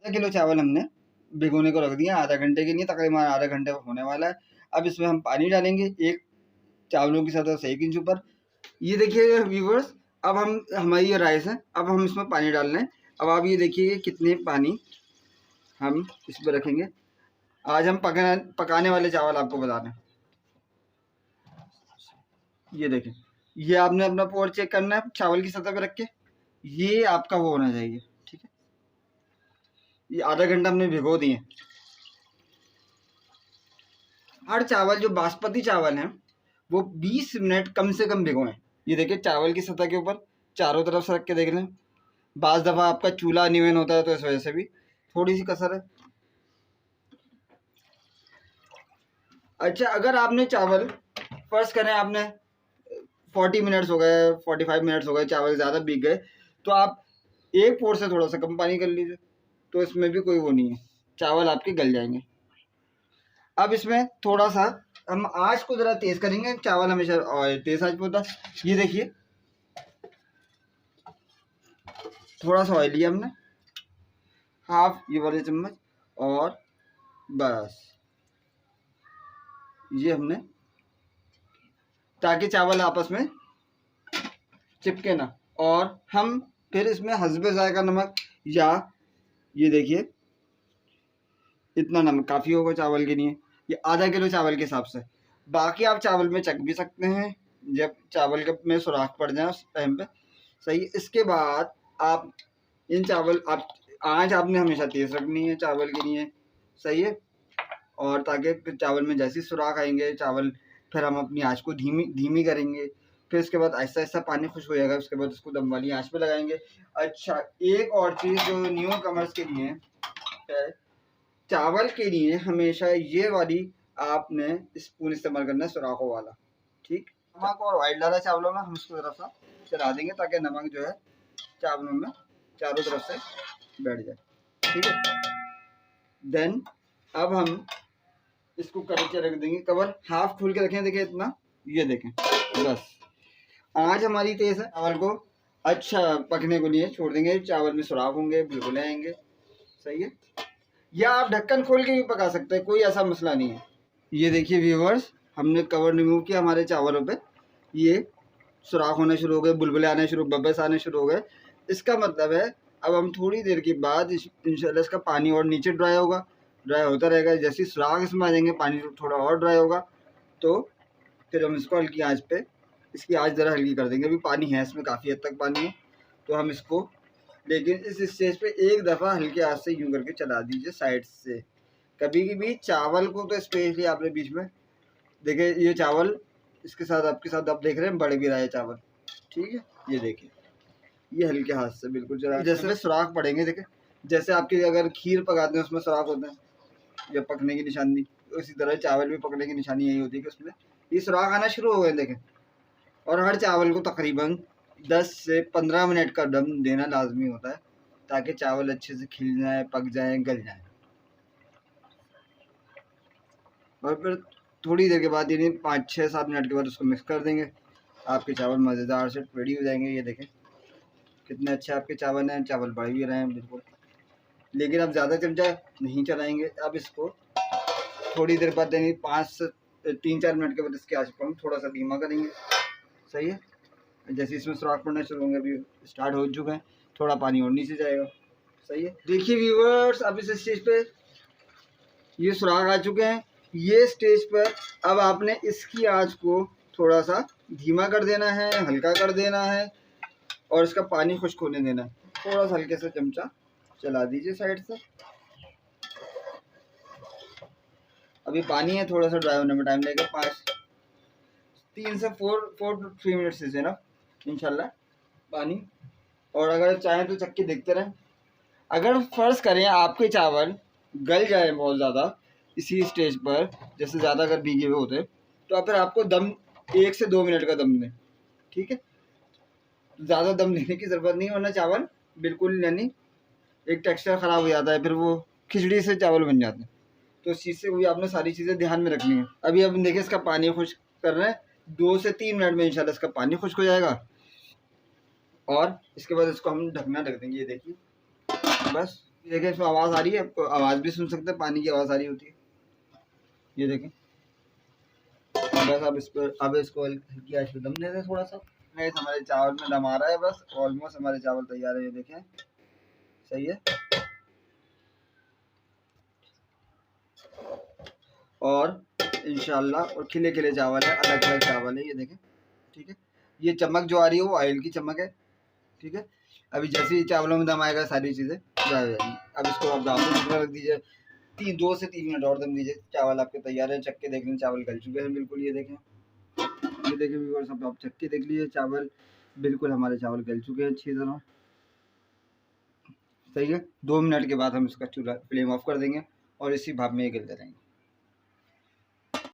Kilo चावल हमने भिगोने को रख दिया आधा घंटे के लिए, तकरीबन आधा घंटे होने वाला है। अब इसमें हम पानी डालेंगे एक चावलों की सतह से 1 इंच ऊपर। ये देखिए व्यूवर्स, अब हम हमारी ये राइस है, अब हम इसमें पानी डाल रहे हैं। अब आप ये देखिए कितने पानी हम इसमें रखेंगे। आज हम पकाने वाले चावल आपको बता रहे हैं। ये देखें, ये आपने अपना पोर चेक करना है चावल की सतह पे रख के, ये आपका वो होना चाहिए, ठीक है। ये आधा घंटा हमने भिगो दिए। हर चावल जो बासमती चावल हैं वो 20 मिनट कम से कम भिगोएं। ये देखिए चावल की सतह के ऊपर चारों तरफ से रख के देख लें। बाज़ दफ़ा आपका चूल्हा अनइवन होता है तो इस वजह से भी थोड़ी सी कसर है। अच्छा, अगर आपने चावल फर्स्ट करें आपने 40 मिनट्स हो गए, 45 मिनट्स हो गए, चावल ज़्यादा भीग गए, तो आप एक पोर से थोड़ा सा कम पानी कर लीजिए, तो इसमें भी कोई वो नहीं है, चावल आपके गल जाएंगे। अब इसमें थोड़ा सा हम आँच को ज़रा तेज़ करेंगे, चावल हमेशा तेज़ आँच पे होता है। ये देखिए थोड़ा सा ऑयल लिया हमने, हाफ ये वाले चम्मच, और बस ये हमने, ताकि चावल आपस में चिपके ना। और हम फिर इसमें हस्बे जायका नमक, या ये देखिए इतना नमक काफ़ी होगा चावल के लिए, ये आधा किलो चावल के हिसाब से। बाकी आप चावल में चख भी सकते हैं जब चावल के में सुराख पड़ जाए उस टाइम पे, सही। इसके बाद आप इन चावल आप आँच आपने हमेशा तेज़ रखनी है चावल के लिए, सही है। और ताकि फिर चावल में जैसे ही सुराख आएंगे चावल, फिर हम अपनी आँच को धीमी करेंगे। फिर उसके बाद आहिस्ता आहिस्ता पानी खुश हो जाएगा, उसके बाद उसको दम वाली आँच पे लगाएंगे। अच्छा, एक और चीज़ जो न्यू कमर्स के लिए है, चावल के लिए हमेशा ये वाली आपने स्पून इस्तेमाल करना है, सुराखों वाला, ठीक। नमक और ऑयल डाला चावलों में, हम इसको ज़रा सा चला देंगे ताकि नमक जो है चावलों में चारों तरफ से बैठ जाए, ठीक है। देन अब हम इसको करके रख देंगे कवर, हाफ खोल के रखें, देखिए इतना, ये देखें बस। आज हमारी तेज़ है, चावल को अच्छा पकने को लिए छोड़ देंगे, चावल में सुराख होंगे, बिल्कुल आएंगे, सही है। या आप ढक्कन खोल के भी पका सकते हैं, कोई ऐसा मसला नहीं है। ये देखिए व्यूवर्स, हमने कवर रिमूव किया, हमारे चावलों पे ये सुराख होने शुरू हो गए, बुलबुले आने शुरू, बबल्स आने शुरू हो गए। इसका मतलब है अब हम थोड़ी देर के बाद इंशाल्लाह इसका पानी और नीचे ड्राई होगा, ड्राई होता रहेगा। जैसे ही सुराख इसमें आ जाएंगे, पानी थोड़ा और ड्राई होगा, तो फिर हम इसको हल्की आंच पे, इसकी आंच ज़रा हल्की कर देंगे। अभी पानी है इसमें, काफ़ी हद तक पानी है, तो हम इसको, लेकिन इस स्टेज पे एक दफ़ा हल्के हाथ से यूँ करके चला दीजिए साइड से। कभी भी चावल को तो स्पेशली आपने बीच में देखिए, ये चावल इसके साथ आपके साथ आप देख रहे हैं बढ़ भी रहा है चावल, ठीक है। ये देखिए, ये हल्के हाथ से बिल्कुल चला, जैसे सुराख पड़ेंगे, देखें जैसे आपके अगर खीर पकाते हैं उसमें सुराख होते हैं या पकने की निशानी, तो इसी तरह चावल भी पकने की निशानी यही होती है कि उसमें ये सुराख आना शुरू हो गए, देखें। और हर चावल को तकरीबन 10 से 15 मिनट का दम देना लाजमी होता है, ताकि चावल अच्छे से खिल जाए, पक जाए, गल जाए। और फिर थोड़ी देर के बाद, यानी 5, 6, 7 मिनट के बाद उसको मिक्स कर देंगे, आपके चावल मज़ेदार से रेडी हो जाएंगे। ये देखें कितने अच्छे आपके चावल हैं, चावल बढ़ भी रहे हैं बिल्कुल। लेकिन अब ज़्यादा चमचा नहीं चलाएंगे, अब इसको थोड़ी देर बाद, यानी 5 से 3-4 मिनट के बाद इसके आंच को हम थोड़ा सा धीमा करेंगे, सही है। जैसे इसमें सुराख पड़ना शुरू होंगे, अभी स्टार्ट हो चुका है, थोड़ा पानी और नीचे जाएगा, सही है। देखिए व्यूवर्स, अब इस स्टेज पे ये सुराख आ चुके हैं। ये स्टेज पर अब आपने इसकी आंच को थोड़ा सा धीमा कर देना है, हल्का कर देना है, और इसका पानी खुश्क होने देना है। थोड़ा सा हल्के से चमचा चला दीजिए साइड से। अभी पानी है, थोड़ा सा ड्राई होने में टाइम लगेगा, 3 से 4 to 3 मिनट से ना इंशाल्लाह पानी। और अगर चाहें तो चक्की देखते रहें। अगर फ़र्ज़ करें आपके चावल गल जाए बहुत ज़्यादा इसी स्टेज पर, जैसे ज़्यादा अगर भीगे हुए होते, तो फिर आपको दम 1 से 2 मिनट का दम दें, ठीक है। ज़्यादा दम देने की ज़रूरत नहीं, वरना चावल बिल्कुल, यानी एक टेक्सचर ख़राब हो जाता है, फिर वो खिचड़ी से चावल बन जाते हैं। तो इस चीज़ से भी आपने सारी चीज़ें ध्यान में रखनी है। अभी अब देखिए इसका पानी खुश्क कर रहे हैं, 2 से 3 मिनट में इंशाल्लाह इसका पानी खुश्क हो जाएगा, और इसके बाद इसको हम ढकना ढक देंगे। ये देखिए बस देखिए इसमें आवाज़ आ रही है, आपको आवाज़ भी सुन सकते हैं, पानी की आवाज़ आ रही होती है। ये देखें, बस अब इसको हल्की आंच पे दम दे दें थोड़ा सा। नहीं, हमारे चावल में दम आ रहा है, बस ऑलमोस्ट हमारे चावल तैयार है। ये देखें, सही है। और इंशाल्लाह, और खिले खिले चावल है, अलग अलग चावल है, ये देखें, ठीक है। ये चमक जो आ रही है वो ऑयल की चमक है, ठीक है। अभी जैसे ही चावलों में दम आएगा सारी चीज़ें ड्राई हो जाएंगी। अब इसको आप दाल में रख दीजिए, 2 से 3 मिनट और दम दीजिए। चावल आपके तैयार है, चक्के देख लें, चावल गल चुके हैं बिल्कुल। ये देखें, ये देखें व्यूअर्स, सब आप चक्के देख लीजिए, चावल बिल्कुल, हमारे चावल गल चुके हैं अच्छी तरह, सही है। 2 मिनट के बाद हम इसका चूल्हा फ्लेम ऑफ कर देंगे और इसी भाप में ये गलते रहेंगे।